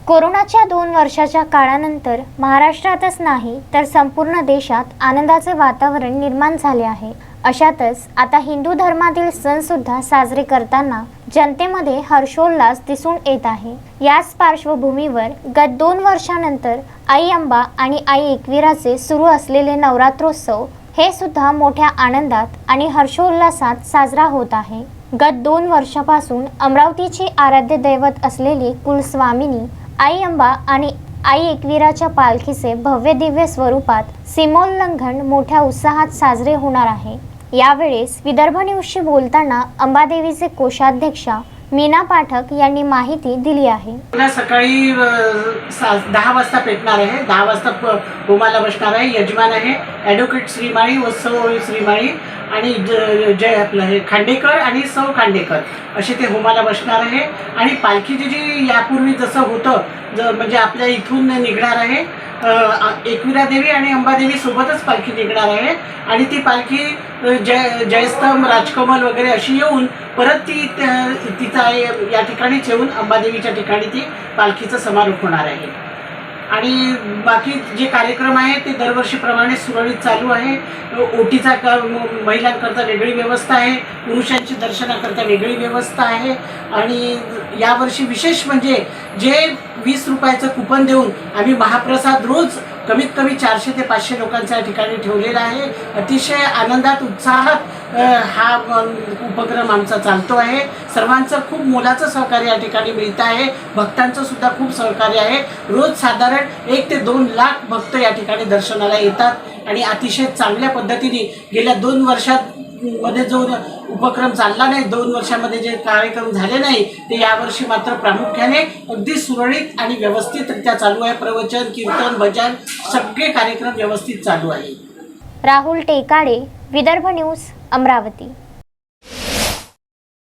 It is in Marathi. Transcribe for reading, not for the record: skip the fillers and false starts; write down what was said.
कोरोनाच्या 2 वर्षाच्या काळानंतर महाराष्ट्रातच नाही तर संपूर्ण देशात आनंदाचे वातावरण निर्माण झाले आहे। अशातच आता हिंदू धर्मातील सण सुद्धा साजरे करताना जनतेमध्ये हर्षोल्लास दिसून येत आहे। याच पार्श्वभूमीवर गत 2 वर्षानंतर आई अंबा आणि आई एकविराचे सुरू असलेले नवरात्रोत्सव हे सुद्धा मोठ्या आनंदात आणि हर्षोल्लासात साजरा होत आहे। गत 2 वर्षापासून अमरावतीची आराध्य दैवत असलेली कुलस्वामिनी आई अंबा आणि आई एकविराच्या पालखीचे भव्य दिव्य स्वरूपात सीमोल्लंघन मोठ्या उत्साहात साजरे होणार आहे। यावेळेस विदर्भ न्यूजशी बोलताना अंबादेवीचे कोषाध्यक्षा मीना पाठक यांनी माहिती दिली आहे। सकाळी 10 वाजता पेटणार आहे। 10 वाजता होमाला बसणार आहे। यजमान आहे ॲडव्होकेट श्रीमाळी व सौ श्रीमाळी आणि जय आपलं हे खांडेकर आणि सौ खांडेकर असे ते होमाला बसणार आहे। आणि पालखीची जी यापूर्वी जसं होतं म्हणजे आपल्या इथून निघणार आहे एकविरा देवी आणि अंबादेवी सोबतच पालखी निघणार आहे। आणि ती पालखी जयस्तंभ राजकमल वगैरे अशी येऊन परत ती तिचा या ठिकाणीच येऊन अंबादेवीच्या ठिकाणी ती पालखीचा समारोप होणार आहे। आणि बाकी जे कार्यक्रम आहे ते दरवर्षीप्रमाणे सुरळीत चालू आहे। ओटीचा महिलांकरता वेगळी व्यवस्था आहे, पुरुषांची दर्शनाकरता वेगळी व्यवस्था आहे। आणि यावर्षी विशेष म्हणजे जे 20 रुपयाचं कुपन देऊन आम्ही महाप्रसाद रोज कमीत कमी 400 ते 500 लोकांच्या ठिकाणी ठेवलेला आहे। अतिशय आनंदात उत्साहात हा उपक्रम आमचा चालतो आहे। सर्वांचं खूप मोलाचं सहकार्य या ठिकाणी मिळत आहे। भक्तांचं सुद्धा खूप सहकार्य आहे। रोज साधारण 1 ते 2 लाख भक्त या ठिकाणी दर्शनाला येतात आणि अतिशय चांगल्या पद्धतीने गेल्या 2 वर्षात मध्ये जो उपक्रम चालला नाही, 2 वर्षामध्ये जे कार्यक्रम झाले नाही ते यावर्षी मात्र प्रामुख्याने अगदी सुरळीत आणि व्यवस्थितरित्या चालू आहे। प्रवचन, कीर्तन, भजन सगळे कार्यक्रम व्यवस्थित चालू आहे। राहुल टेकाडे, विदर्भ न्यूज, अमरावती।